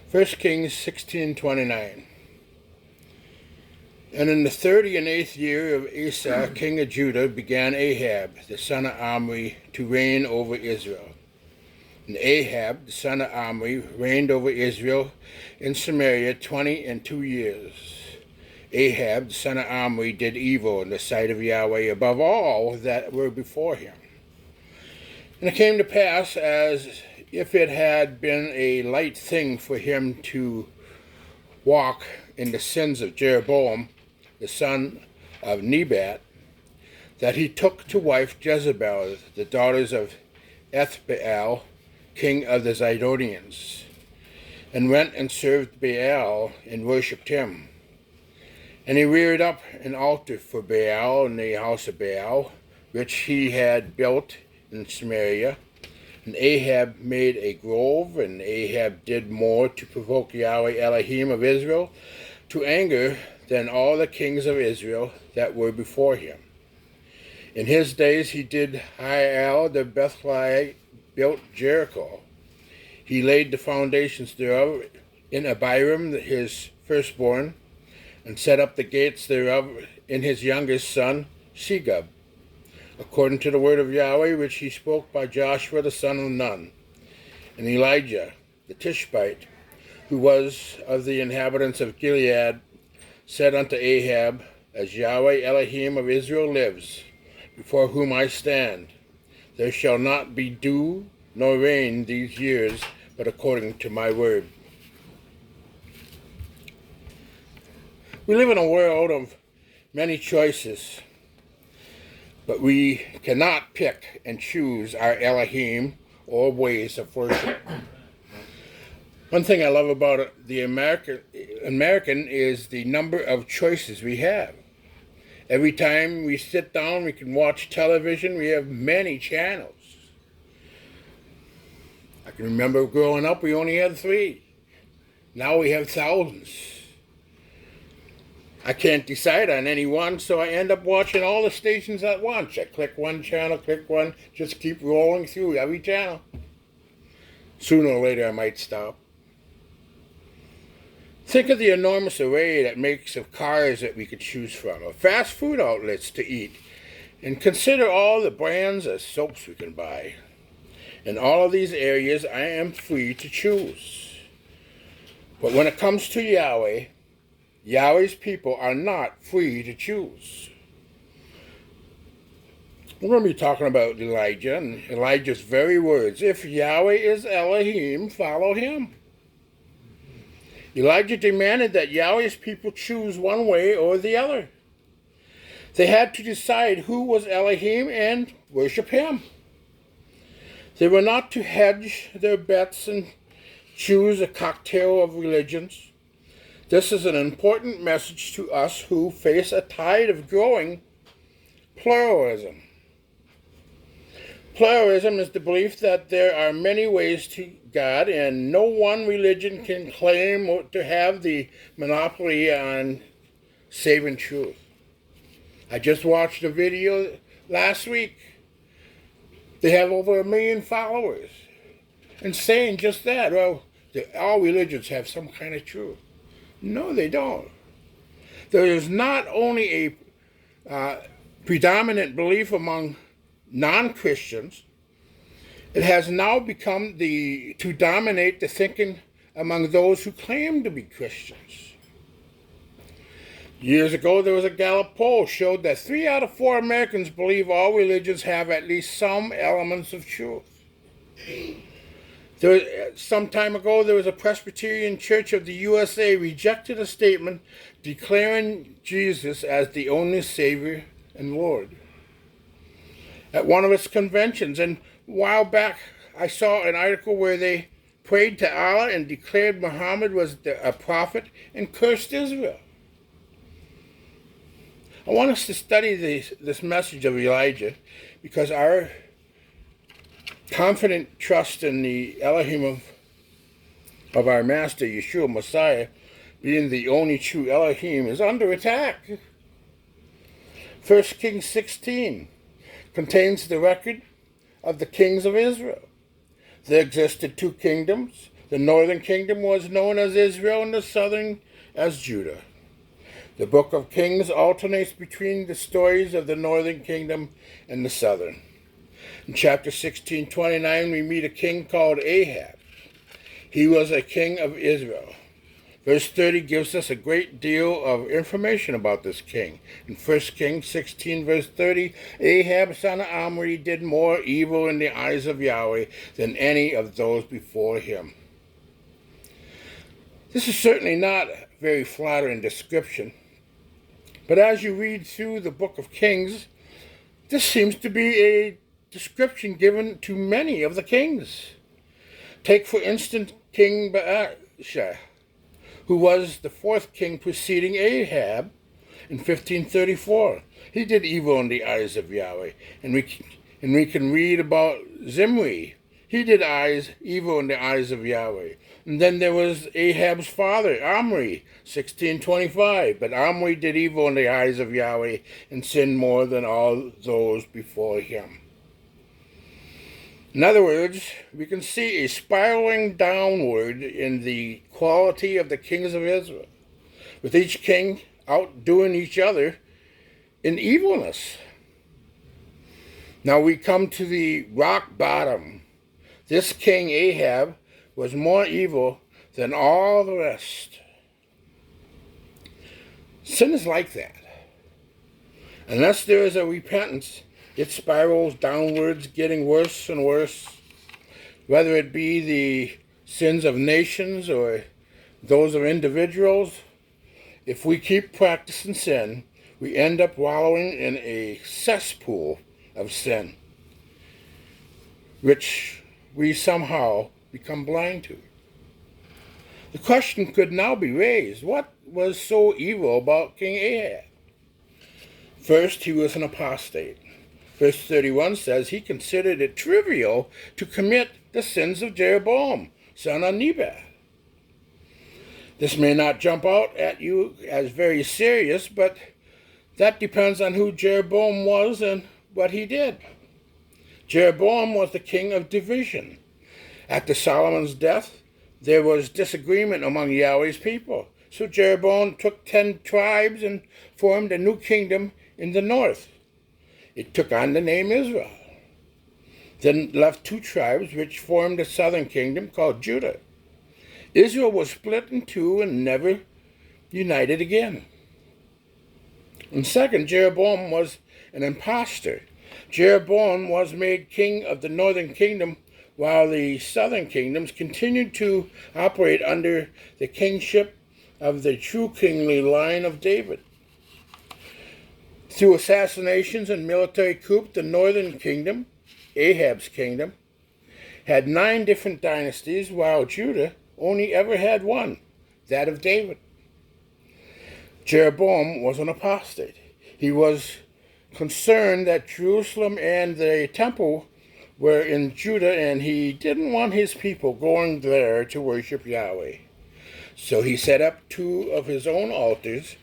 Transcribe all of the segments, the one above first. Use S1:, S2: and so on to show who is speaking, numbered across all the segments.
S1: First Kings 16:29. And in the 38th year of Asa, king of Judah, began Ahab, the son of Omri, to reign over Israel. And Ahab, the son of Omri, reigned over Israel in Samaria 22 years. Ahab, the son of Omri, did evil in the sight of Yahweh above all that were before him. And it came to pass, as if it had been a light thing for him to walk in the sins of Jeroboam, the son of Nebat, that he took to wife Jezebel, the daughters of Ethbaal, king of the Zidonians, and went and served Baal and worshipped him. And he reared up an altar for Baal in the house of Baal, which he had built in Samaria. And Ahab made a grove, and Ahab did more to provoke Yahweh Elohim of Israel to anger than all the kings of Israel that were before him. In his days he did Hiel the Bethlite built Jericho. He laid the foundations thereof in Abiram his firstborn, and set up the gates thereof in his youngest son Segub, according to the word of Yahweh which he spoke by Joshua the son of Nun. And Elijah the Tishbite, who was of the inhabitants of Gilead, said unto Ahab, As Yahweh Elohim of Israel lives, before whom I stand, there shall not be dew nor rain these years, but according to my word. We live in a world of many choices, but we cannot pick and choose our Elohim or ways of worship. One thing I love about the American is the number of choices we have. Every time we sit down, we can watch television. We have many channels. I can remember growing up, we only had 3. Now we have thousands. I can't decide on any one, so I end up watching all the stations at once. I click one channel, click one, just keep rolling through every channel. Sooner or later, I might stop. Think of the enormous array that makes of cars that we could choose from, of fast food outlets to eat, and consider all the brands of soaps we can buy. In all of these areas, I am free to choose. But when it comes to Yahweh, Yahweh's people are not free to choose. We're going to be talking about Elijah and Elijah's very words. If Yahweh is Elohim, follow him. Elijah demanded that Yahweh's people choose one way or the other. They had to decide who was Elohim and worship him. They were not to hedge their bets and choose a cocktail of religions. This is an important message to us who face a tide of growing pluralism. Pluralism is the belief that there are many ways to God, and no one religion can claim to have the monopoly on saving truth. I just watched a video last week. They have over 1 million followers, and saying just that. Well, all religions have some kind of truth. No, they don't. There is not only a predominant belief among non-Christians, it has now become to dominate the thinking among those who claim to be Christians. Years ago, there was a Gallup poll showed that 3 out of 4 Americans believe all religions have at least some elements of truth. Some time ago, there was a Presbyterian Church of the USA rejected a statement declaring Jesus as the only Savior and Lord at one of its conventions. And a while back, I saw an article where they prayed to Allah and declared Muhammad was a prophet and cursed Israel. I want us to study this message of Elijah because our confident trust in the Elohim of our Master, Yeshua Messiah, being the only true Elohim, is under attack. 1 Kings 16 contains the record of the kings of Israel. There existed two kingdoms. The northern kingdom was known as Israel and the southern as Judah. The book of Kings alternates between the stories of the northern kingdom and the southern. In chapter 16:29, we meet a king called Ahab. He was a king of Israel. Verse 30 gives us a great deal of information about this king. In 1 Kings 16, verse 30, Ahab, son of Omri, did more evil in the eyes of Yahweh than any of those before him. This is certainly not a very flattering description, but as you read through the book of Kings, this seems to be a description given to many of the kings. Take, for instance, King Baasha, who was the fourth king preceding Ahab in 1534. He did evil in the eyes of Yahweh. And we can read about Zimri. He did evil in the eyes of Yahweh. And then there was Ahab's father, Omri, 1625. But Omri did evil in the eyes of Yahweh and sinned more than all those before him. In other words, we can see a spiraling downward in the quality of the kings of Israel, with each king outdoing each other in evilness. Now we come to the rock bottom. This king Ahab was more evil than all the rest. Sin is like that. Unless there is a repentance, it spirals downwards, getting worse and worse, whether it be the sins of nations or those of individuals. If we keep practicing sin, we end up wallowing in a cesspool of sin, which we somehow become blind to. The question could now be raised, what was so evil about King Ahab? First, he was an apostate. Verse 31 says he considered it trivial to commit the sins of Jeroboam, son of Nebat. This may not jump out at you as very serious, but that depends on who Jeroboam was and what he did. Jeroboam was the king of division. After Solomon's death, there was disagreement among Yahweh's people. So Jeroboam took 10 tribes and formed a new kingdom in the north. It took on the name Israel. Then left 2 tribes which formed a southern kingdom called Judah. Israel was split in 2 and never united again. And second, Jeroboam was an impostor. Jeroboam was made king of the northern kingdom while the southern kingdoms continued to operate under the kingship of the true kingly line of David. Through assassinations and military coups, the northern kingdom, Ahab's kingdom, had 9 different dynasties, while Judah only ever had one, that of David. Jeroboam was an apostate. He was concerned that Jerusalem and the temple were in Judah, and he didn't want his people going there to worship Yahweh. So he set up 2 of his own altars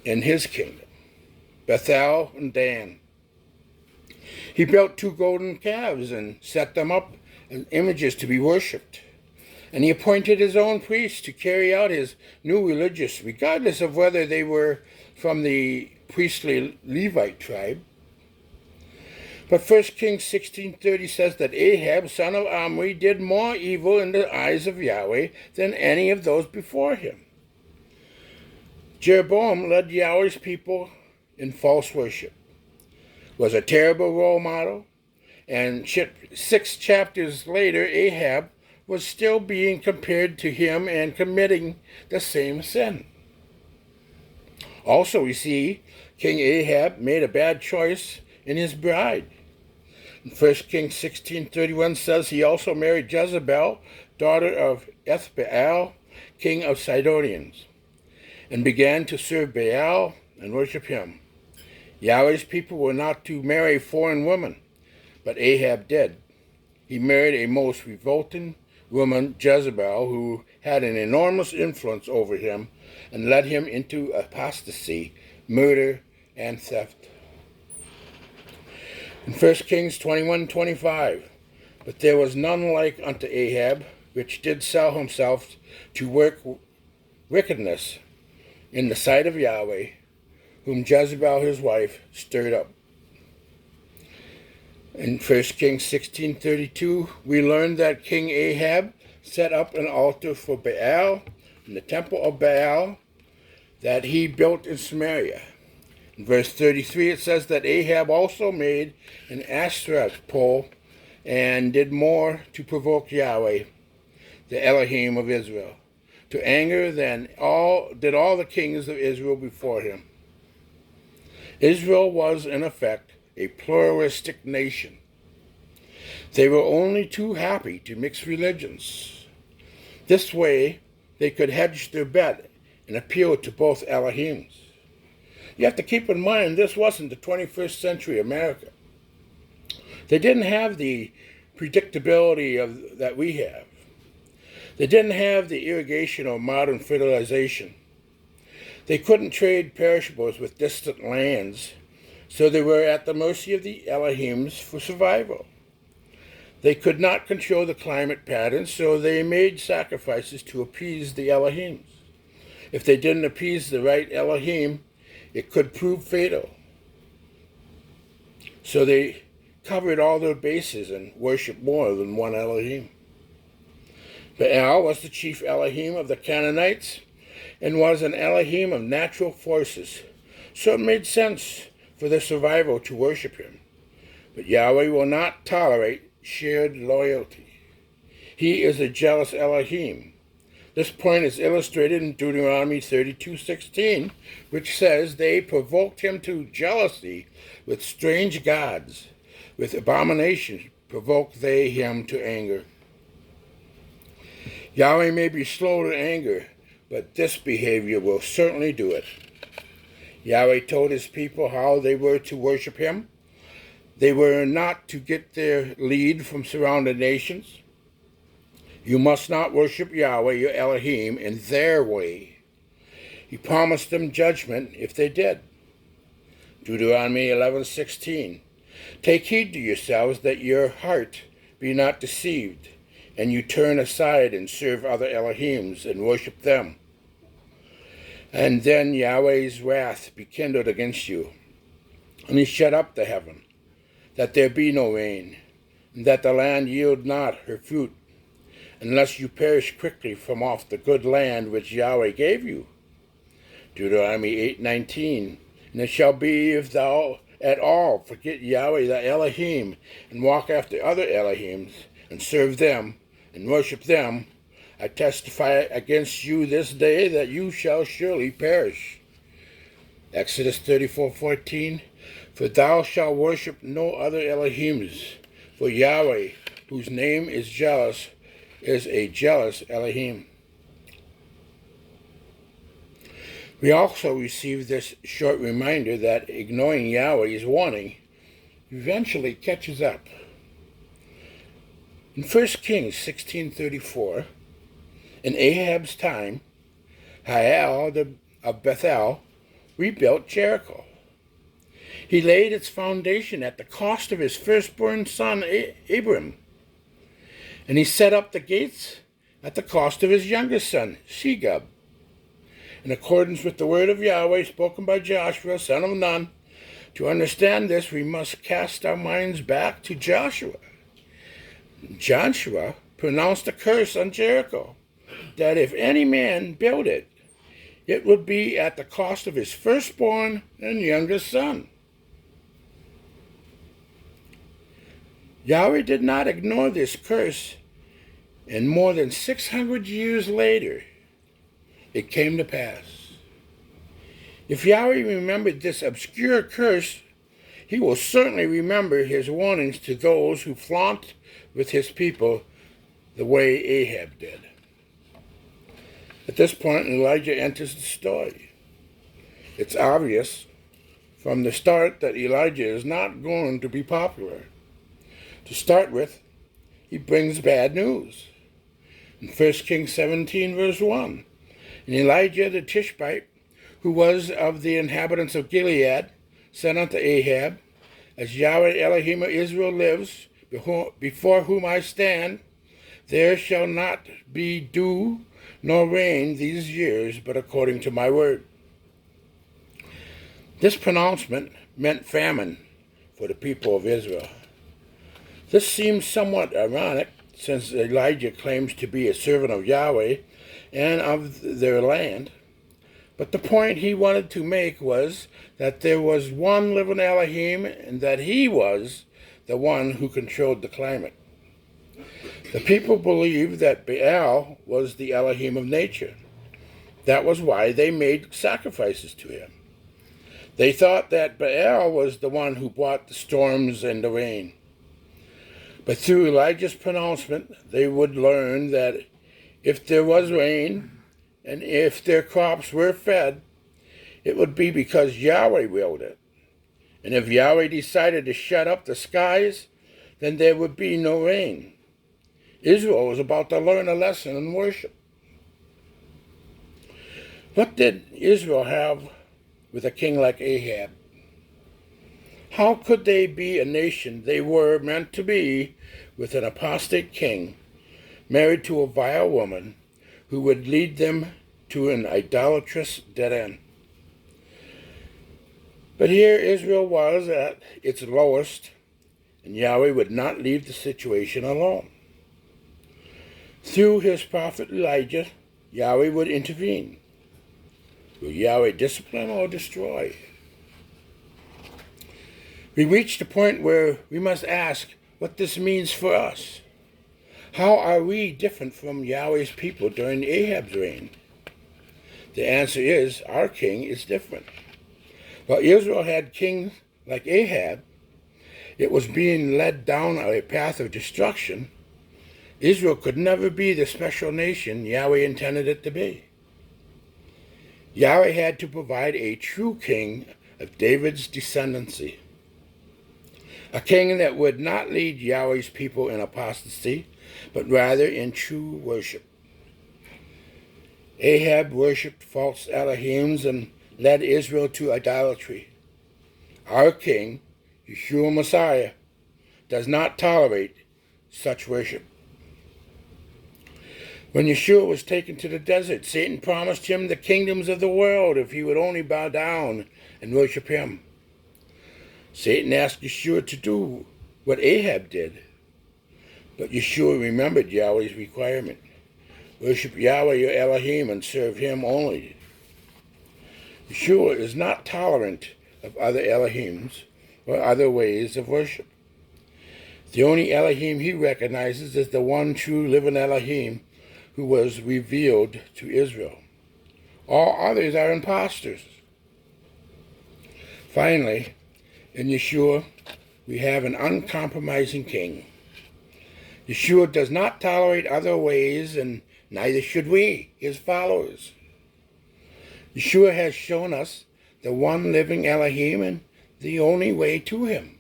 S1: in his kingdom, Bethel and Dan. He built 2 golden calves and set them up as images to be worshipped. And he appointed his own priests to carry out his new religious, regardless of whether they were from the priestly Levite tribe. But 1 Kings 16:30 says that Ahab, son of Omri, did more evil in the eyes of Yahweh than any of those before him. Jeroboam led Yahweh's people in false worship, was a terrible role model, and 6 chapters later, Ahab was still being compared to him and committing the same sin. Also, we see King Ahab made a bad choice in his bride. 1 Kings 16:31 says he also married Jezebel, daughter of Ethbaal, king of Sidonians, and began to serve Baal and worship him. Yahweh's people were not to marry foreign women, but Ahab did. He married a most revolting woman, Jezebel, who had an enormous influence over him and led him into apostasy, murder, and theft. In 1 Kings 21:25, but there was none like unto Ahab, which did sell himself to work wickedness in the sight of Yahweh, whom Jezebel his wife stirred up. In 1 Kings 16:32, we learn that King Ahab set up an altar for Baal in the temple of Baal that he built in Samaria. In verse 33, it says that Ahab also made an Ashtoreth pole and did more to provoke Yahweh, the Elohim of Israel, to anger than all the kings of Israel before him. Israel was, in effect, a pluralistic nation. They were only too happy to mix religions. This way, they could hedge their bet and appeal to both Elohims. You have to keep in mind, this wasn't the 21st century America. They didn't have the predictability that we have. They didn't have the irrigation or modern fertilization. They couldn't trade perishables with distant lands, so they were at the mercy of the Elohims for survival. They could not control the climate patterns, so they made sacrifices to appease the Elohims. If they didn't appease the right Elohim, it could prove fatal. So they covered all their bases and worshiped more than one Elohim. Baal was the chief Elohim of the Canaanites and was an Elohim of natural forces, so it made sense for their survival to worship him. But Yahweh will not tolerate shared loyalty. He is a jealous Elohim. This point is illustrated in Deuteronomy 32:16, which says, they provoked him to jealousy with strange gods. With abominations provoked they him to anger. Yahweh may be slow to anger, but this behavior will certainly do it. Yahweh told his people how they were to worship him. They were not to get their lead from surrounding nations. You must not worship Yahweh, your Elohim, in their way. He promised them judgment if they did. Deuteronomy 11:16. Take heed to yourselves that your heart be not deceived, and you turn aside and serve other Elohims and worship them. And then Yahweh's wrath be kindled against you, and he shut up the heaven, that there be no rain, and that the land yield not her fruit, unless you perish quickly from off the good land which Yahweh gave you. Deuteronomy 8:19. And it shall be, if thou at all forget Yahweh the Elohim, and walk after other Elohims, and serve them, and worship them, I testify against you this day that you shall surely perish. Exodus 34:14. For thou shalt worship no other Elohims, for Yahweh, whose name is jealous, is a jealous Elohim. We also receive this short reminder that ignoring Yahweh's warning eventually catches up. In 1 Kings 16:34, in Ahab's time, Hiel of Bethel rebuilt Jericho. He laid its foundation at the cost of his firstborn son Abram, and he set up the gates at the cost of his youngest son Shegub. In accordance with the word of Yahweh spoken by Joshua, son of Nun, to understand this, we must cast our minds back to Joshua. Joshua pronounced a curse on Jericho, that if any man build it, it would be at the cost of his firstborn and youngest son. Yahweh did not ignore this curse, and more than 600 years later, it came to pass. If Yahweh remembered this obscure curse, he will certainly remember his warnings to those who flaunt with his people the way Ahab did. At this point, Elijah enters the story. It's obvious from the start that Elijah is not going to be popular. To start with, he brings bad news. In 1 Kings 17, verse 1, and Elijah the Tishbite, who was of the inhabitants of Gilead, said unto Ahab, As Yahweh Elohim of Israel lives, before whom I stand, there shall not be dew nor rain these years, but according to my word. This pronouncement meant famine for the people of Israel. This seems somewhat ironic, since Elijah claims to be a servant of Yahweh and of their land. But the point he wanted to make was that there was one living Elohim and that he was the one who controlled the climate. The people believed that Baal was the Elohim of nature. That was why they made sacrifices to him. They thought that Baal was the one who brought the storms and the rain. But through Elijah's pronouncement, they would learn that if there was rain and if their crops were fed, it would be because Yahweh willed it. And if Yahweh decided to shut up the skies, then there would be no rain. Israel was about to learn a lesson in worship. What did Israel have with a king like Ahab? How could they be a nation they were meant to be with an apostate king married to a vile woman who would lead them to an idolatrous dead end? But here Israel was at its lowest, and Yahweh would not leave the situation alone. Through his prophet Elijah, Yahweh would intervene. Will Yahweh discipline or destroy? We reached a point where we must ask what this means for us. How are we different from Yahweh's people during Ahab's reign? The answer is our king is different. While Israel had kings like Ahab, it was being led down a path of destruction. Israel could never be the special nation Yahweh intended it to be. Yahweh had to provide a true king of David's descendancy. A king that would not lead Yahweh's people in apostasy, but rather in true worship. Ahab worshipped false Elohims and led Israel to idolatry. Our king, Yeshua Messiah, does not tolerate such worship. When Yeshua was taken to the desert, Satan promised him the kingdoms of the world if he would only bow down and worship him. Satan asked Yeshua to do what Ahab did, but Yeshua remembered Yahweh's requirement. Worship Yahweh your Elohim and serve him only. Yeshua is not tolerant of other Elohims or other ways of worship. The only Elohim he recognizes is the one true living Elohim who was revealed to Israel. All others are impostors. Finally, in Yeshua, we have an uncompromising king. Yeshua does not tolerate other ways, and neither should we, his followers. Yeshua has shown us the one living Elohim and the only way to him.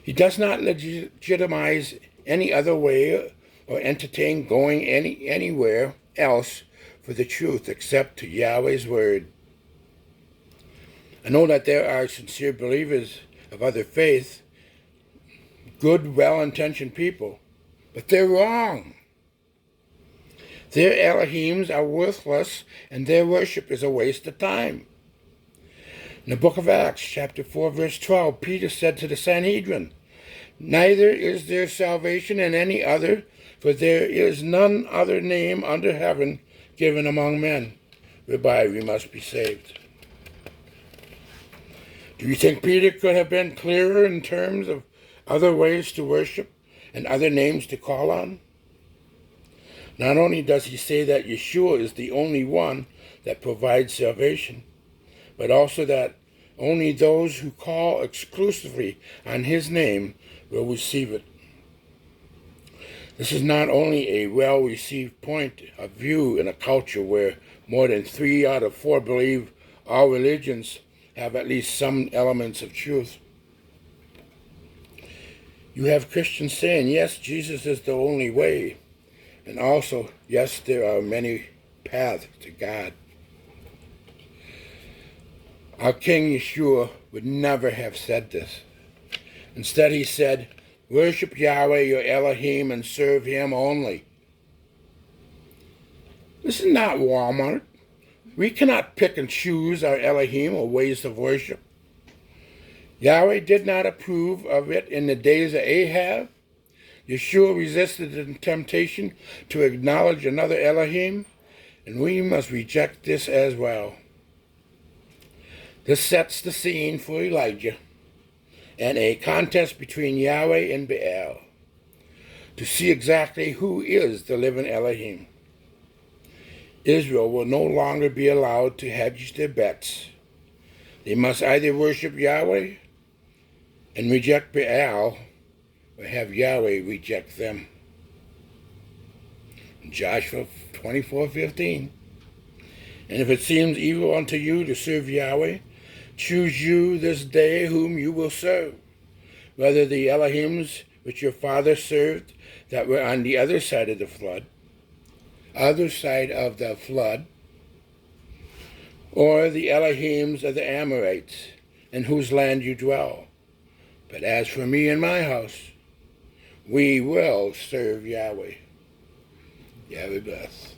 S1: He does not legitimize any other way or entertain going anywhere else for the truth except to Yahweh's word. I know that there are sincere believers of other faiths, good, well-intentioned people, but they're wrong. Their Elohims are worthless, and their worship is a waste of time. In the book of Acts, chapter 4, verse 12, Peter said to the Sanhedrin, "Neither is there salvation in any other, for there is none other name under heaven given among men, whereby we must be saved." Do you think Peter could have been clearer in terms of other ways to worship and other names to call on? Not only does he say that Yeshua is the only one that provides salvation, but also that only those who call exclusively on his name will receive it. This is not only a well-received point of view in a culture where more than 3 out of 4 believe all religions have at least some elements of truth. You have Christians saying, yes, Jesus is the only way, and also, yes, there are many paths to God. Our King Yeshua would never have said this. Instead, he said, worship Yahweh your Elohim and serve him only. This is not Walmart. We cannot pick and choose our Elohim or ways of worship. Yahweh did not approve of it in the days of Ahab. Yeshua resisted the temptation to acknowledge another Elohim, and we must reject this as well. This sets the scene for Elijah and a contest between Yahweh and Baal to see exactly who is the living Elohim. Israel will no longer be allowed to hedge their bets. They must either worship Yahweh and reject Baal, or have Yahweh reject them. Joshua 24:15. And if it seems evil unto you to serve Yahweh, choose you this day whom you will serve, whether the Elohims which your father served that were on the other side of the flood, or the Elohims of the Amorites, in whose land you dwell. But as for me and my house, we will serve Yahweh. Yahweh bless.